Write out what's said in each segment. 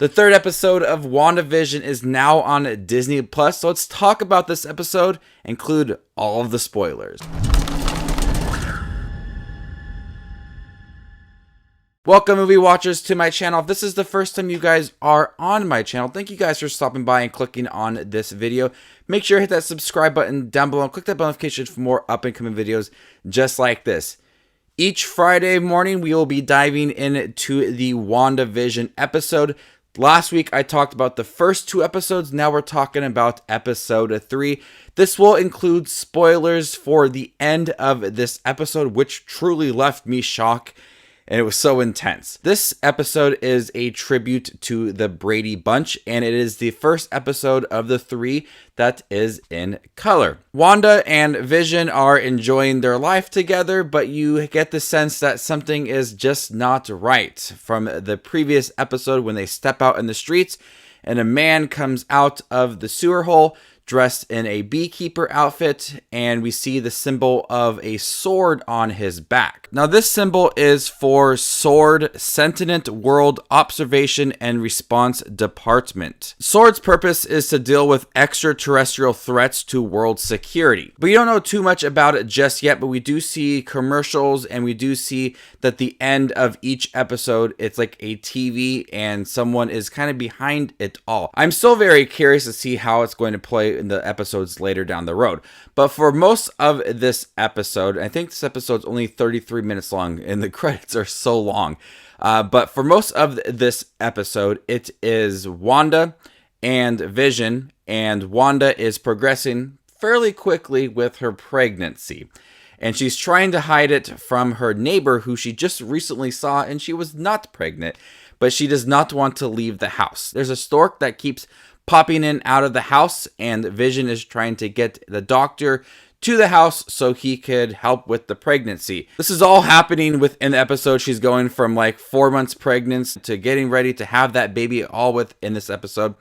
The third episode of WandaVision is now on Disney Plus, so let's talk about this episode, include all of the spoilers. Welcome, movie watchers, to my channel. If this is the first time you guys are on my channel, thank you guys for stopping by and clicking on this video. Make sure to hit that subscribe button down below and click that bell notification for more up-and-coming videos just like this. Each Friday morning, we will be diving into the WandaVision episode. Last week, I talked about the first two episodes. Now we're talking about episode 3. This will include spoilers for the end of this episode, which truly left me shocked, and it was so intense. This episode is a tribute to the Brady Bunch, and it is the first episode of the 3 that is in color. Wanda and Vision are enjoying their life together, but you get the sense that something is just not right. From the previous episode when they step out in the streets and a man comes out of the sewer hole dressed in a beekeeper outfit, and we see the symbol of a sword on his back. Now, this symbol is for SWORD, Sentinel World Observation and Response Department. SWORD's purpose is to deal with extraterrestrial threats to world security. We don't know too much about it just yet, but we do see commercials, and we do see that the end of each episode, it's like a TV, and someone is kind of behind it all. I'm still very curious to see how it's going to play in the episodes later down the road. But for most of this episode, I think this episode's only 33 minutes long and the credits are so long. But for most of this episode, it is Wanda and Vision, and Wanda is progressing fairly quickly with her pregnancy. And she's trying to hide it from her neighbor who she just recently saw, and she was not pregnant, but she does not want to leave the house. There's a stork that keeps popping in out of the house, and Vision is trying to get the doctor to the house so he could help with the pregnancy. This is all happening within the episode. She's going from like 4 months pregnant to getting ready to have that baby all within this episode.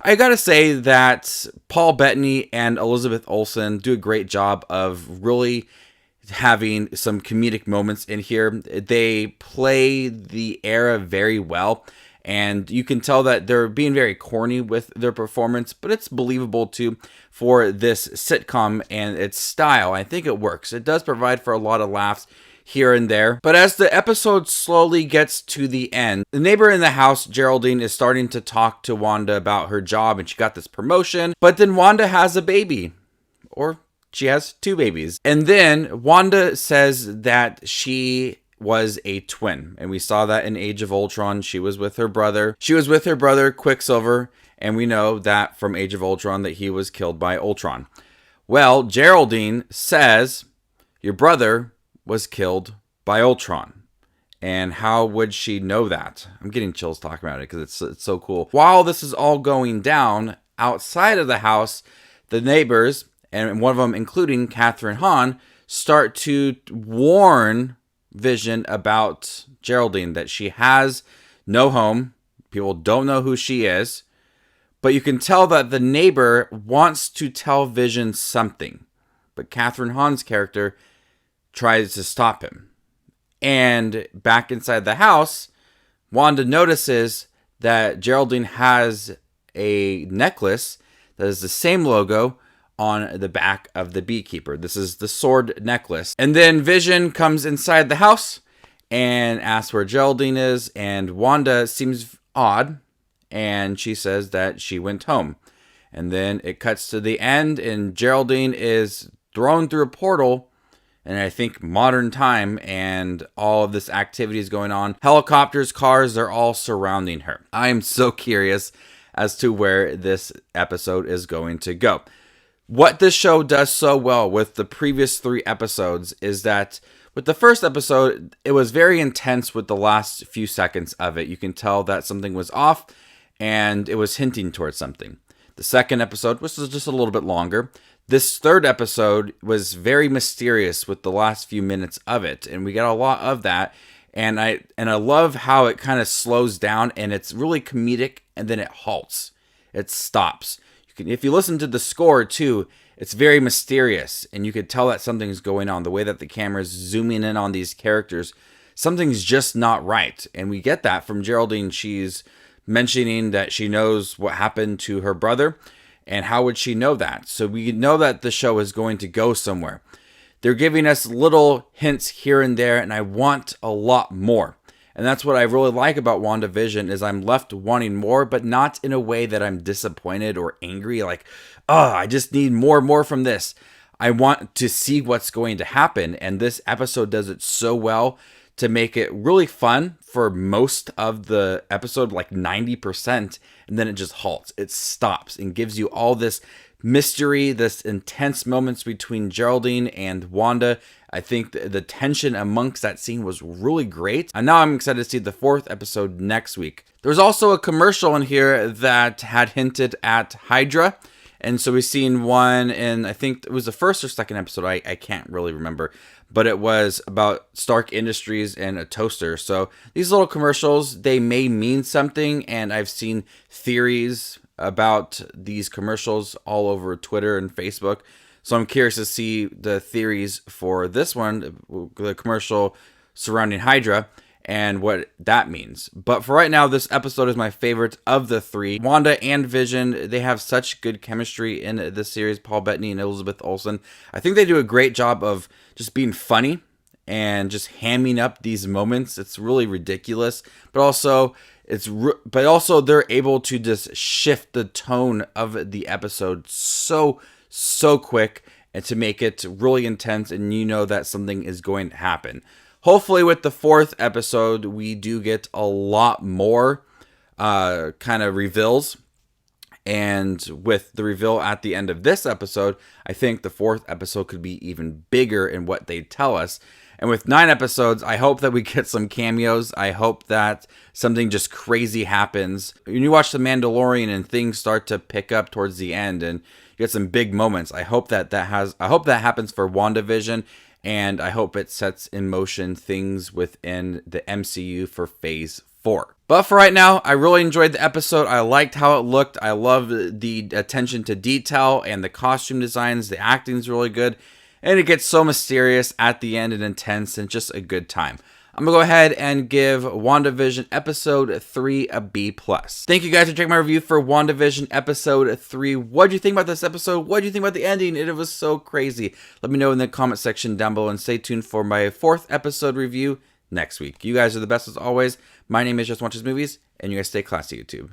I gotta say that Paul Bettany and Elizabeth Olsen do a great job of really having some comedic moments in here. They play the era very well, and you can tell that they're being very corny with their performance, but it's believable too for this sitcom and its style. I think it works. It does provide for a lot of laughs here and there. But as the episode slowly gets to the end, the neighbor in the house, Geraldine, is starting to talk to Wanda about her job, and she got this promotion. But then Wanda has a baby, or she has 2 babies. And then Wanda says that she was a twin, and we saw that in Age of Ultron. She was with her brother. She was with her brother Quicksilver, and we know that from Age of Ultron that he was killed by Ultron. Well, Geraldine says your brother was killed by Ultron. And how would she know that? I'm getting chills talking about it because it's so cool. While this is all going down outside of the house, the neighbors, and one of them including Catherine Hahn, start to warn Vision about Geraldine, that she has no home. People don't know who she is, but you can tell that the neighbor wants to tell Vision something, but Catherine Hahn's character tries to stop him. And back inside the house, Wanda notices that Geraldine has a necklace that is the same logo on the back of the beekeeper. This is the sword necklace. And then Vision comes inside the house and asks where Geraldine is, and Wanda seems odd, and she says that she went home. And then it cuts to the end, and Geraldine is thrown through a portal, and I think modern time, and all of this activity is going on. Helicopters, cars, they're all surrounding her. I am so curious as to where this episode is going to go. What this show does so well with the previous 3 episodes is that with the first episode, it was very intense with the last few seconds of it. You can tell that something was off and it was hinting towards something. The second episode, which was just a little bit longer, this third episode was very mysterious with the last few minutes of it, and we got a lot of that. And I love how it kind of slows down, and it's really comedic, and then it halts. It stops. If you listen to the score too, it's very mysterious, and you could tell that something's going on. The way that the camera is zooming in on these characters, something's just not right. And we get that from Geraldine. She's mentioning that she knows what happened to her brother. And how would she know that? So we know that the show is going to go somewhere. They're giving us little hints here and there, and I want a lot more. And that's what I really like about WandaVision is I'm left wanting more, but not in a way that I'm disappointed or angry. Like, oh, I just need more from this. I want to see what's going to happen. And this episode does it so well to make it really fun for most of the episode, like 90%. And then it just halts. It stops and gives you all this mystery, this intense moments between Geraldine and Wanda. I think the tension amongst that scene was really great. And now I'm excited to see the 4th episode next week. There's also a commercial in here that had hinted at Hydra. And so we've seen one in, I think it was the 1st or 2nd episode. I can't really remember. But it was about Stark Industries and a toaster. So these little commercials, they may mean something. And I've seen theories about these commercials all over Twitter and Facebook. So I'm curious to see the theories for this one, the commercial surrounding Hydra, and what that means. But for right now, this episode is my favorite of the 3. Wanda and Vision, they have such good chemistry in this series, Paul Bettany and Elizabeth Olsen. I think they do a great job of just being funny and just hamming up these moments. It's really ridiculous, but also they're able to just shift the tone of the episode so quick and to make it really intense, and you know that something is going to happen. Hopefully with the 4th episode, we do get a lot more kind of reveals. And with the reveal at the end of this episode, I think the 4th episode could be even bigger in what they tell us. And with 9 episodes, I hope that we get some cameos. I hope that something just crazy happens. When you watch The Mandalorian and things start to pick up towards the end and you get some big moments, I hope that happens for WandaVision, and I hope it sets in motion things within the MCU for Phase 4. But for right now, I really enjoyed the episode. I liked how it looked. I love the attention to detail and the costume designs. The acting's really good. And it gets so mysterious at the end and intense and just a good time. I'm going to go ahead and give WandaVision Episode 3 a B+. Thank you guys for checking my review for WandaVision Episode 3. What do you think about this episode? What do you think about the ending? It was so crazy. Let me know in the comment section down below, and stay tuned for my 4th episode review next week. You guys are the best as always. My name is Just Watches Movies, and you guys stay classy, YouTube.